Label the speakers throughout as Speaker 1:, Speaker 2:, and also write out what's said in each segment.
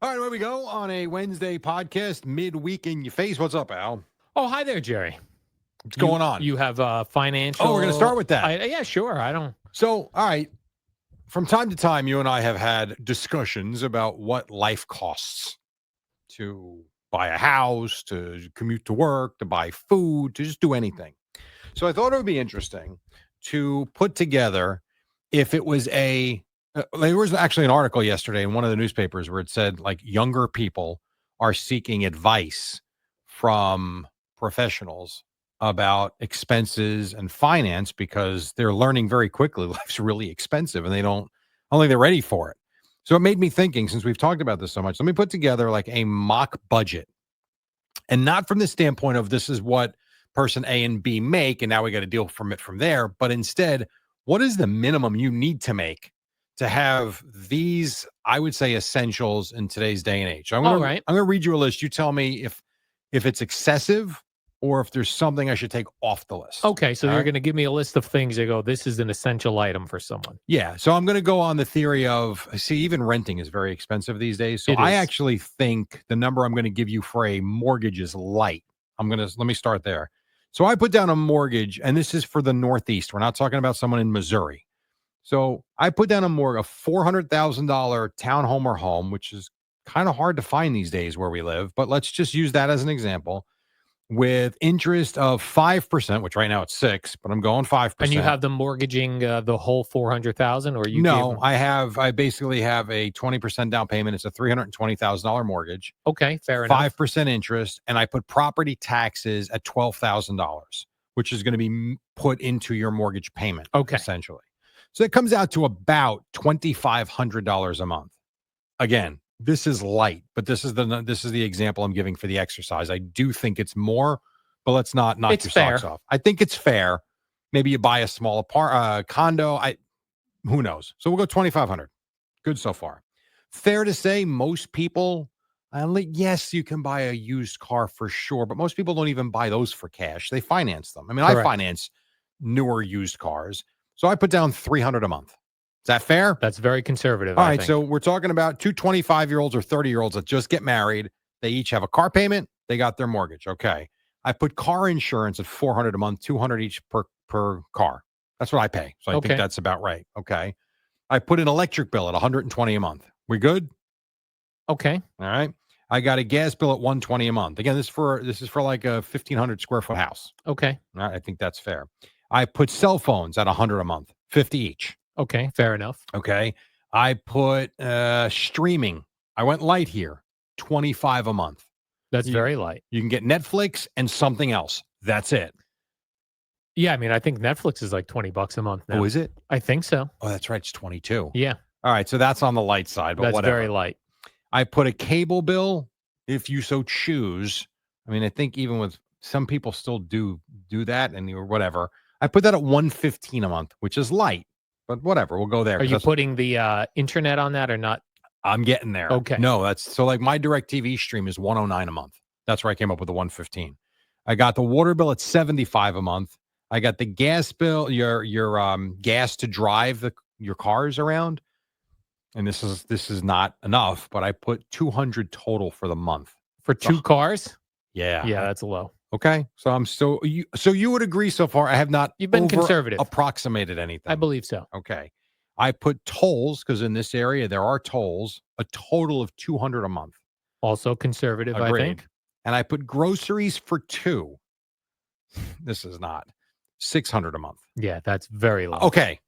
Speaker 1: All right, where we go on a Wednesday podcast, midweek in your face. What's up, Al?
Speaker 2: Oh, hi there, Jerry.
Speaker 1: What's going on?
Speaker 2: You have financial.
Speaker 1: Oh, we're going to start with that.
Speaker 2: Yeah, sure. I don't.
Speaker 1: So, all right. From time to time, you and I have had discussions about what life costs to buy a house, to commute to work, to buy food, to just do anything. So I thought it would be interesting to put together if it was there was actually an article yesterday in one of the newspapers where it said like younger people are seeking advice from professionals about expenses and finance because they're learning very quickly life's really expensive and I don't think they're ready for it. So it made me thinking, since we've talked about this so much, let me put together like a mock budget, and not from the standpoint of this is what person A and B make and now we got to deal from there, but instead, what is the minimum you need to make to have these, I would say, essentials in today's day and age? I'm going to read you a list. You tell me if it's excessive or if there's something I should take off the list.
Speaker 2: Okay, so you're going to give me a list of things that go, this is an essential item for someone.
Speaker 1: Yeah, so I'm going to go on the theory of, see, even renting is very expensive these days. So I actually think the number I'm going to give you for a mortgage is light. Let me start there. So I put down a mortgage, and this is for the Northeast. We're not talking about someone in Missouri. So I put down a mortgage, a $400,000 townhome or home, which is kind of hard to find these days where we live, but let's just use that as an example, with interest of 5%, which right now it's 6%, but I'm going 5%.
Speaker 2: And you have them mortgaging the whole 400,000, or you?
Speaker 1: No, I basically have a 20% down payment. It's a $320,000 mortgage.
Speaker 2: Okay, fair enough.
Speaker 1: 5% interest, and I put property taxes at $12,000, which is going to be put into your mortgage payment.
Speaker 2: Okay,
Speaker 1: essentially. So it comes out to about $2,500 a month. Again, this is light, but this is the example I'm giving for the exercise. I do think it's more, but let's not knock your socks off. I think it's fair. Maybe you buy a small condo. Who knows? So we'll go $2,500. Good so far. Fair to say, most people, yes, you can buy a used car for sure, but most people don't even buy those for cash. They finance them. I mean, correct. I finance newer used cars. So I put down $300 a month. Is that fair?
Speaker 2: That's very conservative.
Speaker 1: All right, so we're talking about two 25-year-olds or 30-year-olds that just get married. They each have a car payment. They got their mortgage. Okay. I put car insurance at $400 a month, $200 each per car. That's what I pay. So I think that's about right. Okay. I put an electric bill at $120 a month. We good?
Speaker 2: Okay.
Speaker 1: All right. I got a gas bill at $120 a month. Again, this is for like a 1,500 square foot house.
Speaker 2: Okay.
Speaker 1: All right, I think that's fair. I put cell phones at $100 a month, 50 each.
Speaker 2: Okay, fair enough.
Speaker 1: Okay. I put streaming. I went light here, $25 a month.
Speaker 2: That's very light.
Speaker 1: You can get Netflix and something else. That's it.
Speaker 2: Yeah, I mean, I think Netflix is like $20 a month now.
Speaker 1: Oh, is it?
Speaker 2: I think so.
Speaker 1: Oh, that's right. It's 22.
Speaker 2: Yeah.
Speaker 1: All right, so that's on the light side, but
Speaker 2: that's
Speaker 1: whatever.
Speaker 2: Very light.
Speaker 1: I put a cable bill, if you so choose. I mean, I think even with some people still do that or whatever. I put that at $115 a month, which is light. But whatever, we'll go there.
Speaker 2: Are you putting the internet on that or not?
Speaker 1: I'm getting there.
Speaker 2: Okay.
Speaker 1: No, that's so like my DirecTV stream is $109 a month. That's where I came up with the $115. I got the water bill at $75 a month. I got the gas bill, your gas to drive your cars around. And this is not enough, but I put $200 total for the month.
Speaker 2: For two cars?
Speaker 1: Yeah.
Speaker 2: Yeah, that's low.
Speaker 1: Okay, so you would agree so far? I have not.
Speaker 2: You've been conservative.
Speaker 1: Approximated anything.
Speaker 2: I believe so.
Speaker 1: Okay, I put tolls because in this area there are tolls. A total of $200 a month.
Speaker 2: Also conservative,
Speaker 1: Agreed.
Speaker 2: I think.
Speaker 1: And I put groceries for two. This is not $600 a month.
Speaker 2: Yeah, that's very low.
Speaker 1: Okay,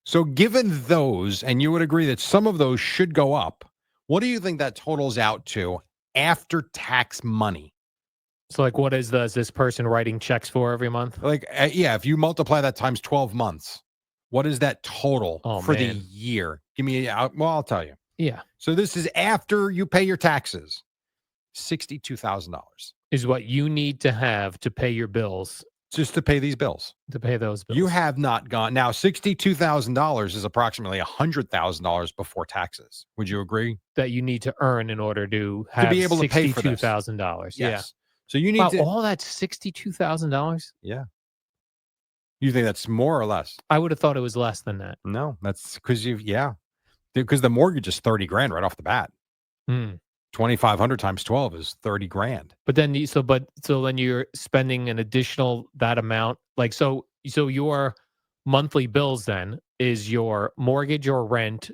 Speaker 1: so given those, and you would agree that some of those should go up. What do you think that totals out to after tax money?
Speaker 2: So, like, what is this person writing checks for every month?
Speaker 1: Like, yeah, if you multiply that times 12 months, what is that total for the year? Give me, I'll tell you.
Speaker 2: Yeah.
Speaker 1: So this is after you pay your taxes. $62,000
Speaker 2: is what you need to have to pay your bills.
Speaker 1: Just to pay these bills.
Speaker 2: To pay those bills.
Speaker 1: You have not gone. Now, $62,000 is approximately $100,000 before taxes. Would you agree?
Speaker 2: That you need to earn in order to be able to pay for $62,000.
Speaker 1: Yes.
Speaker 2: Yeah.
Speaker 1: So you need to
Speaker 2: all that's $62,000.
Speaker 1: Yeah. You think that's more or less?
Speaker 2: I would have thought it was less than that.
Speaker 1: No, that's because because the mortgage is $30,000 right off the bat. $2,500 times 12 is 30 grand.
Speaker 2: But then then you're spending an additional that amount. Like so your monthly bills then is your mortgage or rent,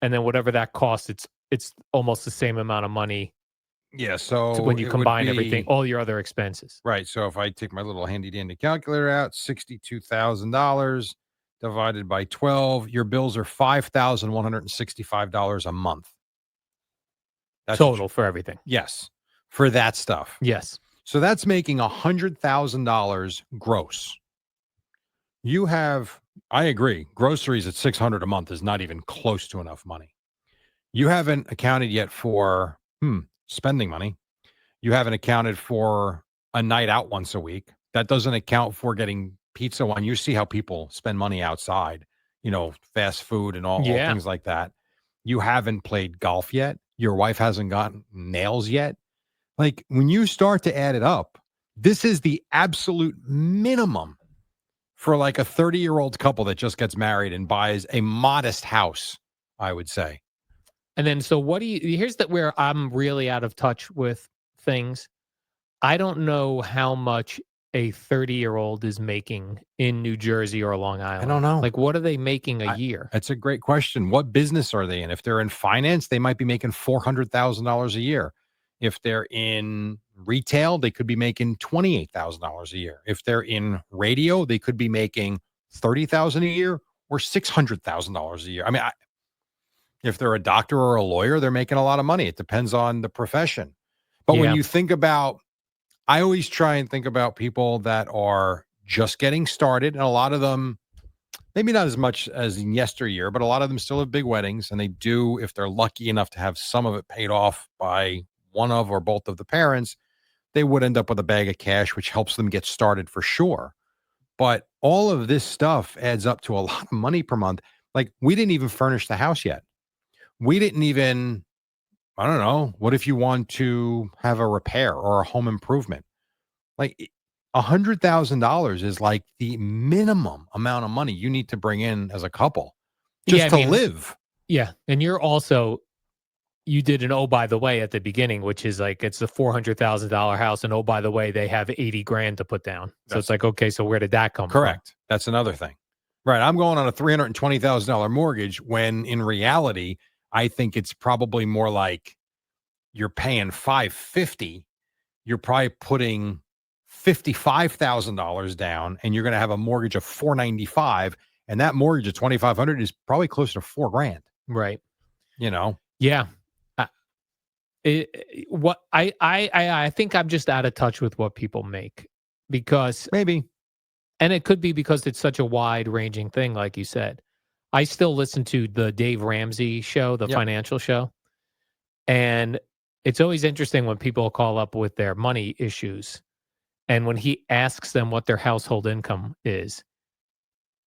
Speaker 2: and then whatever that costs, it's almost the same amount of money
Speaker 1: Yeah,
Speaker 2: to
Speaker 1: so
Speaker 2: when you
Speaker 1: it would
Speaker 2: combine everything,
Speaker 1: be
Speaker 2: all your other expenses.
Speaker 1: right. So if I take my little handy dandy calculator out, $62,000 divided by 12, your bills are $5,165 a month. That's what
Speaker 2: Total for everything.
Speaker 1: yes, for that stuff.
Speaker 2: Yes.
Speaker 1: So that's making $100,000 gross. You have, I agree, groceries at 600 a month is not even close to enough money. You haven't accounted yet for spending money. You haven't accounted for a night out once a week. That doesn't account for getting pizza when you see how people spend money outside, fast food and all
Speaker 2: Yeah.
Speaker 1: things like that. You haven't played golf yet. Your wife hasn't gotten nails yet. Like when you start to add it up, this is the absolute minimum for like a 30-year-old couple that just gets married and buys a modest house, I would say.
Speaker 2: And then so what do you here's that where I'm really out of touch with things. I don't know how much a 30-year-old is making in New Jersey or Long
Speaker 1: I
Speaker 2: Island.
Speaker 1: don't know.
Speaker 2: Like, what are they making a year?
Speaker 1: That's a great question. What business are they in? If they're in finance, they might be making $400,000 a year. If they're in retail, they could be making $28,000 a year. If they're in radio, they could be making $30,000 a year or $600,000 a year. I mean, if they're a doctor or a lawyer, they're making a lot of money. It depends on the profession. But when
Speaker 2: Yeah.
Speaker 1: you think about, I always try and think about people that are just getting started, and a lot of them, maybe not as much as in yesteryear, but a lot of them still have big weddings, and they do, if they're lucky enough to have some of it paid off by one of or both of the parents, they would end up with a bag of cash, which helps them get started for sure. But all of this stuff adds up to a lot of money per month. Like we didn't even furnish the house yet. We didn't even, I don't know, what if you want to have a repair or a home improvement? Like $100,000 is like the minimum amount of money you need to bring in as a couple
Speaker 2: Yeah,
Speaker 1: just
Speaker 2: I
Speaker 1: to
Speaker 2: mean,
Speaker 1: live.
Speaker 2: yeah. And you did an oh by the way at the beginning, which is like it's a $400,000 house, and oh by the way, they have 80 grand to put down. So
Speaker 1: That's
Speaker 2: it's like, okay, so where did that come from?
Speaker 1: correct. That's another thing. Right. I'm going on a $320,000 mortgage when in reality, I think it's probably more like you're paying 550. You're probably putting $55,000 down and you're going to have a mortgage of 495, and that mortgage of 2,500 is probably closer to 4 grand,
Speaker 2: Right.
Speaker 1: you know.
Speaker 2: Yeah. Uh, what I think I'm just out of touch with what people make because,
Speaker 1: Maybe.
Speaker 2: and it could be because it's such a wide ranging thing, like you said. I still listen to the Dave Ramsey show, the
Speaker 1: Yep.
Speaker 2: financial show, and it's always interesting when people call up with their money issues, and when he asks them what their household income is,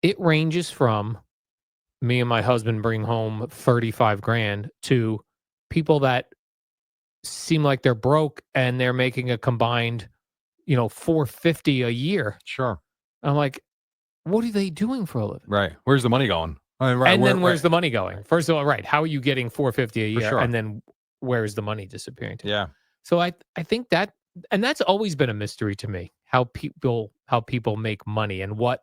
Speaker 2: it ranges from me and my husband bring home 35 grand to people that seem like they're broke and they're making a combined, 450 a year.
Speaker 1: Sure.
Speaker 2: I'm like, what are they doing for a living?
Speaker 1: Right. Where's the money going? I mean, right.
Speaker 2: And then where's the money going? First of all, right, how are you getting 450 a
Speaker 1: For
Speaker 2: year?
Speaker 1: sure.
Speaker 2: And then where is the money disappearing to?
Speaker 1: Yeah.
Speaker 2: So I think that, and that's always been a mystery to me, how people make money and what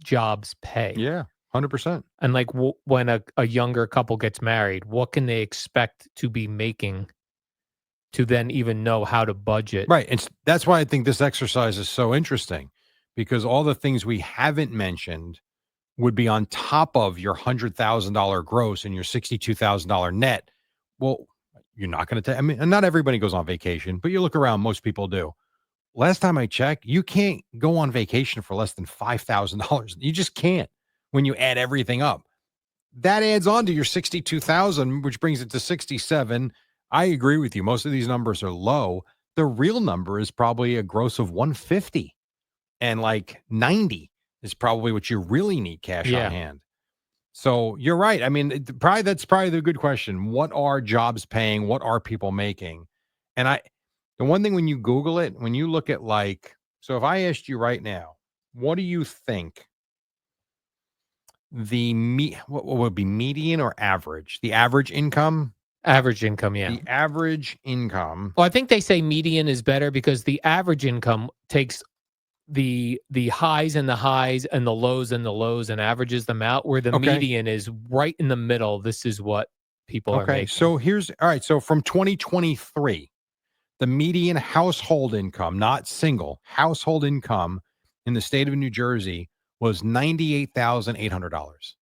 Speaker 2: jobs pay.
Speaker 1: Yeah. 100%.
Speaker 2: And like when a younger couple gets married, what can they expect to be making to then even know how to budget?
Speaker 1: Right. And that's why I think this exercise is so interesting, because all the things we haven't mentioned would be on top of your $100,000 gross and your $62,000 net. Well, you're not going to take, I mean, and not everybody goes on vacation, but you look around, most people do. Last time I checked, you can't go on vacation for less than $5,000. You just can't when you add everything up. That adds on to your 62,000, which brings it to 67. I agree with you. Most of these numbers are low. The real number is probably a gross of 150, and like 90 is probably what you really need cash
Speaker 2: Yeah.
Speaker 1: on hand. So you're right. I mean, that's probably the good question. What are jobs paying? What are people making? And the one thing when you Google it, when you look at so if I asked you right now, what do you think what would be median or average? The average income
Speaker 2: Average income, yeah.
Speaker 1: The average income.
Speaker 2: Well, I think they say median is better because the average income takes the highs and the lows and the lows and averages them out, where the
Speaker 1: Okay.
Speaker 2: median is right in the middle. This is what people are
Speaker 1: Okay.
Speaker 2: making.
Speaker 1: So all right. So from 2023, the median household income, not single, household income in the state of New Jersey was $98,800.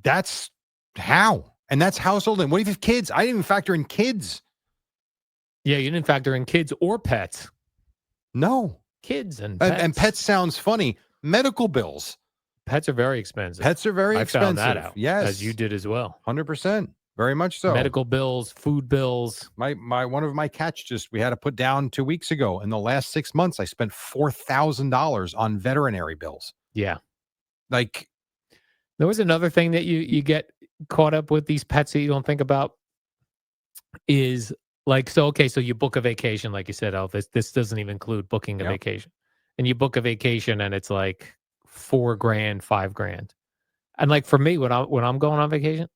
Speaker 1: That's how. And that's household. And what if you have kids? I didn't even factor in kids.
Speaker 2: Yeah, you didn't factor in kids or pets.
Speaker 1: No.
Speaker 2: Kids and
Speaker 1: And
Speaker 2: pets.
Speaker 1: pets sounds funny. Medical bills.
Speaker 2: Pets are very expensive.
Speaker 1: Pets are very
Speaker 2: I found that
Speaker 1: expensive.
Speaker 2: out, as you
Speaker 1: Yes.
Speaker 2: did as well.
Speaker 1: 100%. Very much so.
Speaker 2: Medical bills, food bills.
Speaker 1: My one of my cats we had to put down 2 weeks ago. In the last 6 months, I spent $4,000 on veterinary bills.
Speaker 2: Yeah.
Speaker 1: Like,
Speaker 2: There was another thing that you get caught up with these pets that you don't think about is like, so okay, so you book a vacation, like you said, oh, this doesn't even include booking a
Speaker 1: yep.
Speaker 2: vacation. And you book a vacation and it's like $4,000, $5,000. And like for me, when I'm going on vacation,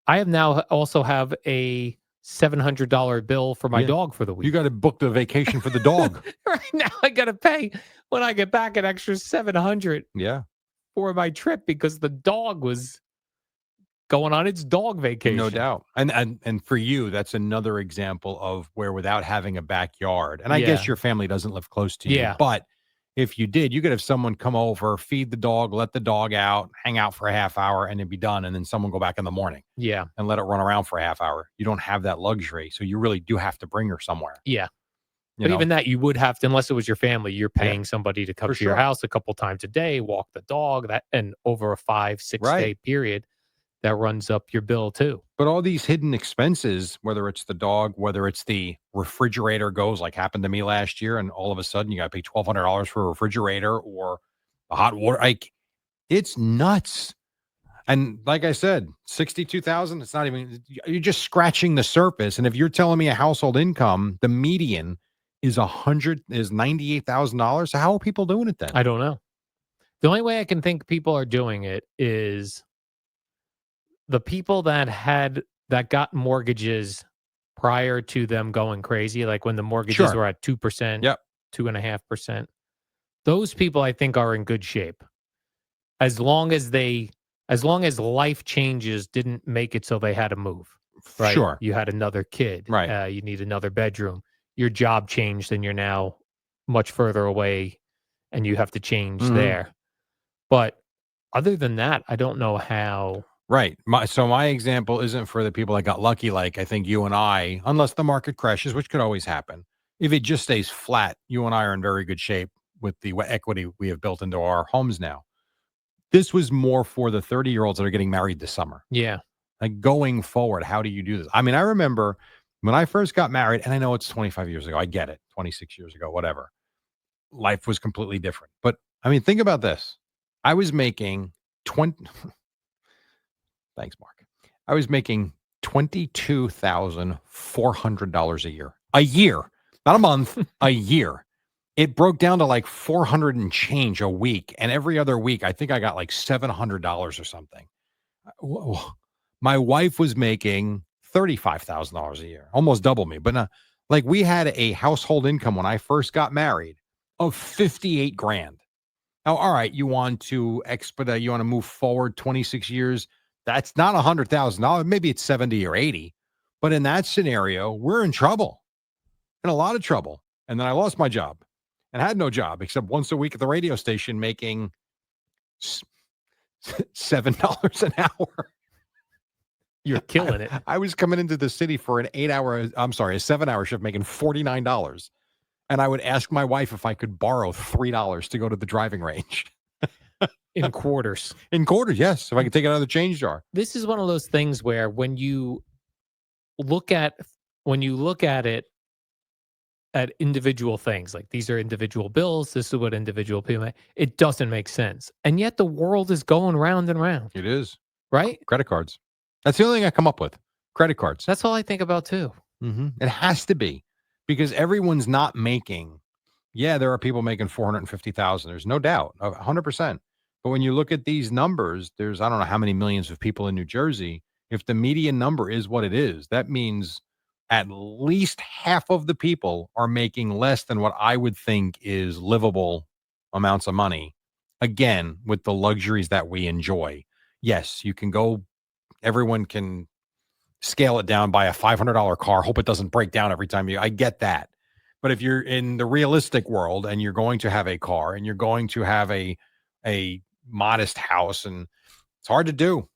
Speaker 2: I have now also have a $700 bill for my
Speaker 1: Yeah.
Speaker 2: dog for the
Speaker 1: You
Speaker 2: week.
Speaker 1: got to book the vacation for the dog.
Speaker 2: Right now I gotta pay when I get back an extra 700
Speaker 1: Yeah.
Speaker 2: for my trip because the dog was going on its dog vacation.
Speaker 1: No doubt. And for you, that's another example of where without having a backyard, and I
Speaker 2: Yeah.
Speaker 1: guess your family doesn't live close to you,
Speaker 2: Yeah.
Speaker 1: but if you did, you could have someone come over, feed the dog, let the dog out, hang out for a half hour, and it'd be done. And then someone go back in the morning
Speaker 2: Yeah.
Speaker 1: and let it run around for a half hour. You don't have that luxury. So you really do have to bring her somewhere.
Speaker 2: Yeah.
Speaker 1: You
Speaker 2: But
Speaker 1: know?
Speaker 2: even that you would have to, unless it was your family, you're paying somebody to come
Speaker 1: for
Speaker 2: to your
Speaker 1: sure.
Speaker 2: house a couple times a day, walk the dog, that, and over a 5-6
Speaker 1: Right.
Speaker 2: day period, that runs up your bill too.
Speaker 1: But all these hidden expenses, whether it's the dog, whether it's the refrigerator goes, like happened to me last year, and all of a sudden you got to pay $1,200 for a refrigerator or a hot water, like it's nuts. And like I said, 62,000, it's not even, you're just scratching the surface. And if you're telling me a household income, the median is $98,000. So how are people doing it then?
Speaker 2: I don't know. The only way I can think people are doing it is the people that got mortgages prior to them going crazy, like when the mortgages
Speaker 1: Sure.
Speaker 2: were at 2%,
Speaker 1: Yep.
Speaker 2: 2.5%. Those people I think are in good shape. As long as life changes didn't make it so they had to move. Right?
Speaker 1: Sure.
Speaker 2: You had another kid.
Speaker 1: Right.
Speaker 2: You need another bedroom. Your job changed and you're now much further away and you have to change there. But other than that, I don't know how.
Speaker 1: Right. My example isn't for the people that got lucky, like I think you and I, unless the market crashes, which could always happen. If it just stays flat, you and I are in very good shape with the equity we have built into our homes now. This was more for the 30-year-olds that are getting married this summer.
Speaker 2: Yeah.
Speaker 1: Like going forward, how do you do this? I mean, I remember when I first got married, and I know it's 25 years ago. I get it. 26 years ago, whatever. Life was completely different. But I mean, think about this. I was making 20 Thanks, Mark. I was making $22,400 a year. A year, not a month, a year. It broke down to like 400 and change a week. And every other week, I think I got like $700 or something. My wife was making $35,000 a year, almost double me. But like we had a household income when I first got married of 58 grand. Now, all right, you want to expedite, you want to move forward 26 years. That's not $100,000. Maybe it's 70 or 80. But in that scenario, we're in trouble, in a lot of trouble. And then I lost my job and had no job except once a week at the radio station making $7 an hour.
Speaker 2: You're killing it.
Speaker 1: I was coming into the city for a 7-hour shift making $49. And I would ask my wife if I could borrow $3 to go to the driving range.
Speaker 2: In quarters.
Speaker 1: In quarters, yes. If I could take it out of the change jar.
Speaker 2: This is one of those things where when you look at it at individual things, like these are individual bills, this is what individual people make, it doesn't make sense. And yet the world is going round and round.
Speaker 1: It is.
Speaker 2: Right?
Speaker 1: Credit cards. That's the only thing I come up with. Credit cards.
Speaker 2: That's all I think about too.
Speaker 1: It has to be because everyone's not making. Yeah, there are people making 450,000. There's no doubt, 100%. But when you look at these numbers, there's I don't know how many millions of people in New Jersey. If the median number is what it is, that means at least half of the people are making less than what I would think is livable amounts of money. Again, with the luxuries that we enjoy. Yes, you can go, everyone can scale it down, buy a $500 car, hope it doesn't break down every time I get that. But if you're in the realistic world and you're going to have a car and you're going to have a modest house, and it's hard to do.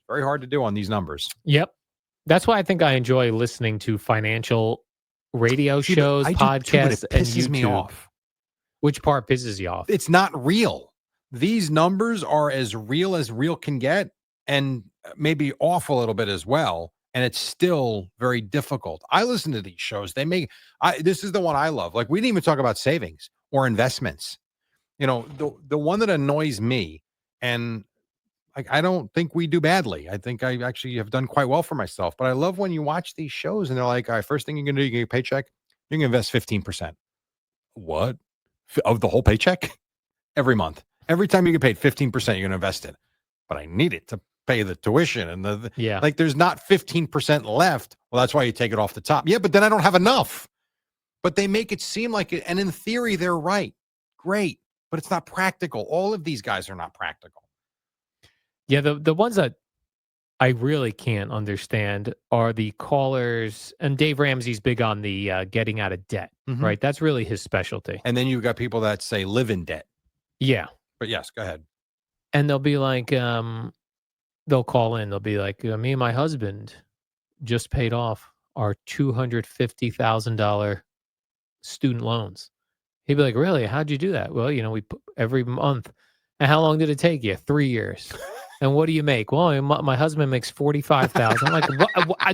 Speaker 1: Very hard to do on these numbers.
Speaker 2: Yep. That's why I think I enjoy listening to financial radio
Speaker 1: See, but
Speaker 2: shows,
Speaker 1: I do too, but
Speaker 2: podcasts,
Speaker 1: it
Speaker 2: and
Speaker 1: pisses me
Speaker 2: YouTube.
Speaker 1: off.
Speaker 2: Which part pisses you off?
Speaker 1: It's not real. These numbers are as real can get, and maybe off a little bit as well. And it's still very difficult. I listen to these shows. This is the one I love. Like, we didn't even talk about savings or investments. The one that annoys me, and like, I don't think we do badly. I think I actually have done quite well for myself. But I love when you watch these shows and they're like, all right, first thing you're going to do, you get a paycheck, you're going to invest 15%. What? Of the whole paycheck? Every month. Every time you get paid 15%, you're going to invest it. But I need it to pay the tuition and
Speaker 2: Yeah.
Speaker 1: like, there's not 15% left. Well, that's why you take it off the top. Yeah, but then I don't have enough. But they make it seem like it. And in theory, they're right. Great. But it's not practical. All of these guys are not practical.
Speaker 2: Yeah, the ones that I really can't understand are the callers, and Dave Ramsey's big on the getting out of debt, right? That's really his specialty.
Speaker 1: And then you've got people that say live in debt.
Speaker 2: Yeah.
Speaker 1: But yes, go ahead.
Speaker 2: And they'll be like, they'll call in. They'll be like, me and my husband just paid off our $250,000 student loans. He'd be like, really? How'd you do that? Well, we put every month. And how long did it take you? 3 years. And what do you make? Well, my husband makes 45,000. I'm like,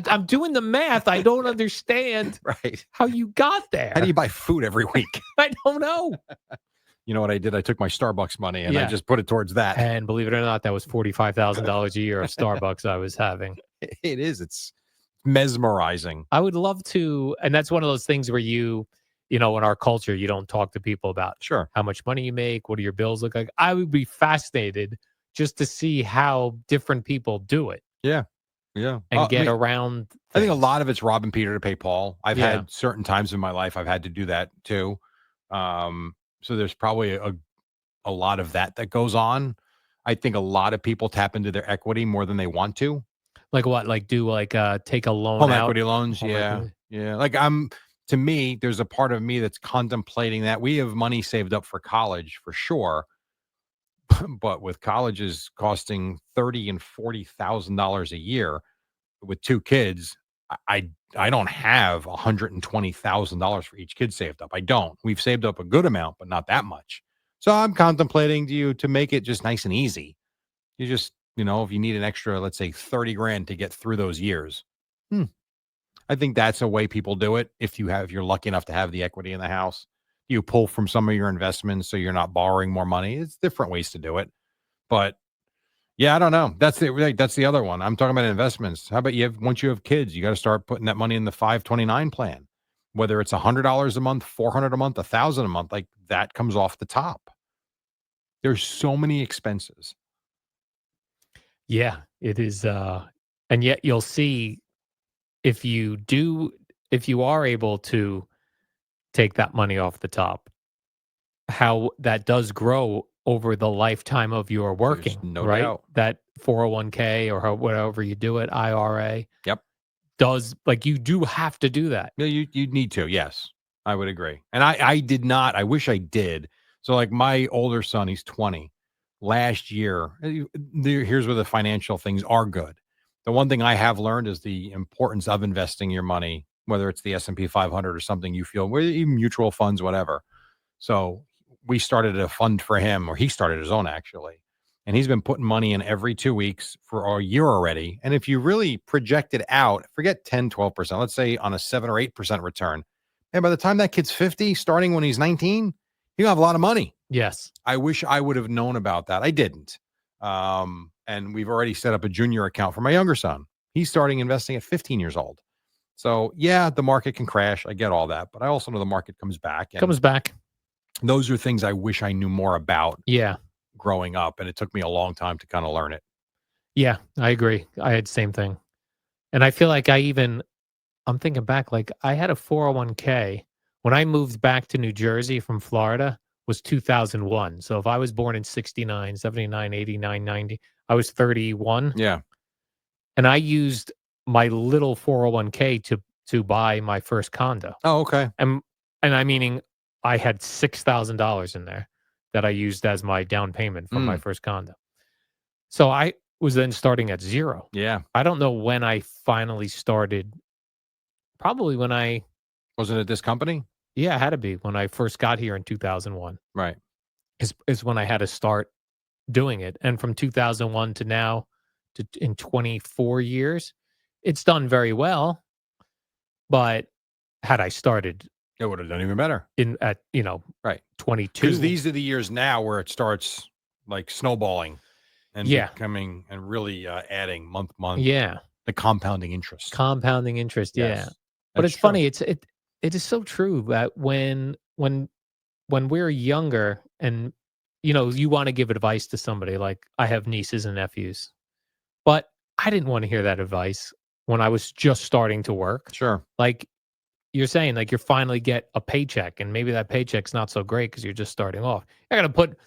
Speaker 2: I'm doing the math. I don't understand
Speaker 1: right
Speaker 2: how you got there.
Speaker 1: How do you buy food every week?
Speaker 2: I don't know.
Speaker 1: You know what I did? I took my Starbucks money and I just put it towards that.
Speaker 2: And believe it or not, that was $45,000 a year of Starbucks I was having.
Speaker 1: It is. It's mesmerizing.
Speaker 2: I would love to. And that's one of those things where in our culture, you don't talk to people about how much money you make. What do your bills look like? I would be fascinated just to see how different people do it.
Speaker 1: Yeah. Yeah.
Speaker 2: And get around things.
Speaker 1: I think a lot of it's robbing Peter to pay Paul. I've had certain times in my life I've had to do that too. So there's probably a lot of that goes on. I think a lot of people tap into their equity more than they want to.
Speaker 2: Like what? Like take a loan
Speaker 1: home
Speaker 2: out?
Speaker 1: Equity loans.
Speaker 2: Home
Speaker 1: yeah.
Speaker 2: equity.
Speaker 1: Yeah. Like to me, there's a part of me that's contemplating that. We have money saved up for college for sure. But with colleges costing $30,000 and $40,000 a year with 2 kids, I don't have $120,000 for each kid saved up. I don't. We've saved up a good amount, but not that much. So I'm contemplating to make it just nice and easy. You just, if you need an extra, let's say $30,000 to get through those years. I think that's a way people do it. If you're lucky enough to have the equity in the house, you pull from some of your investments so you're not borrowing more money. It's different ways to do it. But yeah, I don't know. That's the other one. I'm talking about investments. How about once you have kids, you got to start putting that money in the 529 plan, whether it's $100 a month, $400 a month, $1,000 a month, like that comes off the top. There's so many expenses.
Speaker 2: Yeah, it is. And yet you'll see if you are able to take that money off the top, how that does grow over the lifetime of your working,
Speaker 1: no
Speaker 2: right?
Speaker 1: doubt.
Speaker 2: That 401k or whatever you do it, IRA.
Speaker 1: Yep.
Speaker 2: Does, like, you do have to do that.
Speaker 1: No, you need to. Yes, I would agree. And I did not. I wish I did. So like my older son, he's 20. Last year, here's where the financial things are good. The one thing I have learned is the importance of investing your money, whether it's the S&P 500 or something you feel, even mutual funds, whatever. So we started a fund for him, or he started his own actually. And he's been putting money in every 2 weeks for a year already. And if you really project it out, forget 10, 12%, let's say on a 7 or 8% return. And by the time that kid's 50, starting when he's 19, you have a lot of money.
Speaker 2: Yes.
Speaker 1: I wish I would have known about that. I didn't. And we've already set up a junior account for my younger son. He's starting investing at 15 years old. So yeah, the market can crash. I get all that, but I also know the market comes back. Those are things I wish I knew more about.
Speaker 2: Yeah.
Speaker 1: Growing up, and it took me a long time to kind of learn it.
Speaker 2: Yeah, I agree. I had the same thing. And I feel like I'm thinking back, like I had a 401k when I moved back to New Jersey from Florida was 2001. So if I was born in 69, 79, 89, 90, I was 31
Speaker 1: Yeah.
Speaker 2: and I used my little 401k to buy my first condo.
Speaker 1: Oh, okay.
Speaker 2: And I meaning I had $6,000 in there that I used as my down payment for my
Speaker 1: Mm,
Speaker 2: first condo. So I was then starting at 0.
Speaker 1: yeah.
Speaker 2: I don't know when I finally started, probably when
Speaker 1: Was it at this company?
Speaker 2: yeah, it had to be when I first got here in 2001
Speaker 1: Right.
Speaker 2: is when I had to start doing it. And from 2001 to now to in 24 years, it's done very well, but had I started
Speaker 1: It would have done even better.
Speaker 2: in at,
Speaker 1: Right. Because
Speaker 2: 22.
Speaker 1: these are the years now where it starts like snowballing and
Speaker 2: Yeah.
Speaker 1: becoming and really adding month,
Speaker 2: Yeah.
Speaker 1: the compounding interest.
Speaker 2: Compounding interest, yeah.
Speaker 1: Yes.
Speaker 2: But
Speaker 1: That's
Speaker 2: it's
Speaker 1: true.
Speaker 2: funny, it is so true that when we're younger and, you wanna give advice to somebody, like, I have nieces and nephews, but I didn't wanna hear that advice when I was just starting to work.
Speaker 1: Sure.
Speaker 2: Like, you're saying, like, you finally get a paycheck, and maybe that paycheck's not so great because 'cause you're just starting off. You're gonna put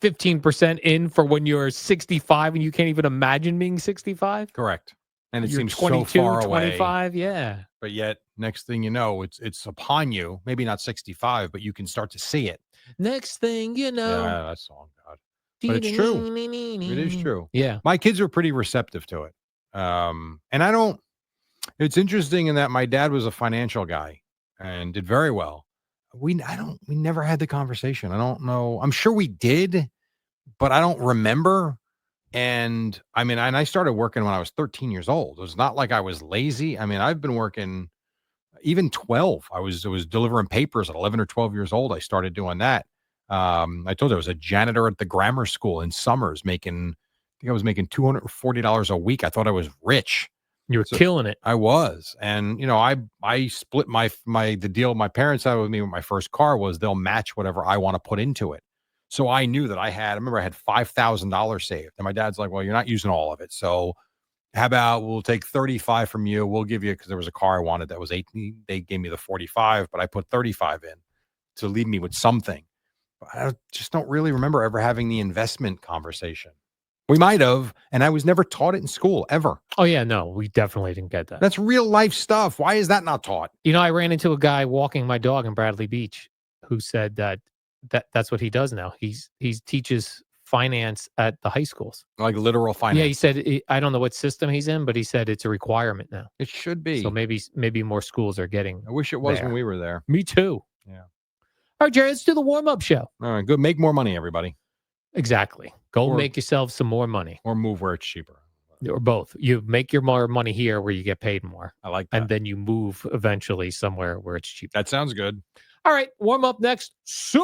Speaker 2: 15% in for when you're 65 and you can't even imagine being 65?
Speaker 1: Correct. And it
Speaker 2: You're
Speaker 1: seems so
Speaker 2: 22,
Speaker 1: far away.
Speaker 2: 25, yeah.
Speaker 1: But yet, next thing you know, it's upon you. Maybe not 65, but you can start to see it.
Speaker 2: Next thing you know.
Speaker 1: Yeah, that song, God. But it's true. It is true.
Speaker 2: Yeah.
Speaker 1: My kids are pretty receptive to it. And I don't. It's interesting in that my dad was a financial guy and did very well. We never had the conversation. I don't know. I'm sure we did, but I don't remember. And I mean, and I started working when I was 13 years old. It was not like I was lazy. I mean, I've been working even 12. I was delivering papers at 11 or 12 years old. I started doing that. I told you I was a janitor at the grammar school in summers I think I was making $240 a week. I thought I was rich.
Speaker 2: You were
Speaker 1: So
Speaker 2: killing it.
Speaker 1: I was. And I split the deal my parents had with me with my first car was they'll match whatever I want to put into it. So I knew that I remember I had $5,000 saved. And my dad's like, well, you're not using all of it. So how about we'll take 35 from you? We'll give you, because there was a car I wanted that was 18. They gave me the 45, but I put 35 in to leave me with something. But just don't really remember ever having the investment conversation. We might have, and I was never taught it in school ever.
Speaker 2: Oh, yeah, no, we definitely didn't get that.
Speaker 1: That's real life stuff. Why is that not taught?
Speaker 2: I ran into a guy walking my dog in Bradley Beach who said that's what he does now. He teaches finance at the high schools.
Speaker 1: Like literal finance.
Speaker 2: Yeah, he said I don't know what system he's in, but he said it's a requirement now.
Speaker 1: It should be.
Speaker 2: So maybe more schools are getting
Speaker 1: I wish it was
Speaker 2: there.
Speaker 1: when we were there.
Speaker 2: Me too.
Speaker 1: Yeah.
Speaker 2: All right, Jerry, let's do the warm-up show.
Speaker 1: All right, good. Make more money, everybody.
Speaker 2: Exactly. Go
Speaker 1: Or-
Speaker 2: make yourself some more money.
Speaker 1: Or move where it's cheaper.
Speaker 2: Or both. You make your more money here where you get paid more.
Speaker 1: I like that.
Speaker 2: And then you move eventually somewhere where it's cheap.
Speaker 1: That sounds good.
Speaker 2: All right, warm up next. So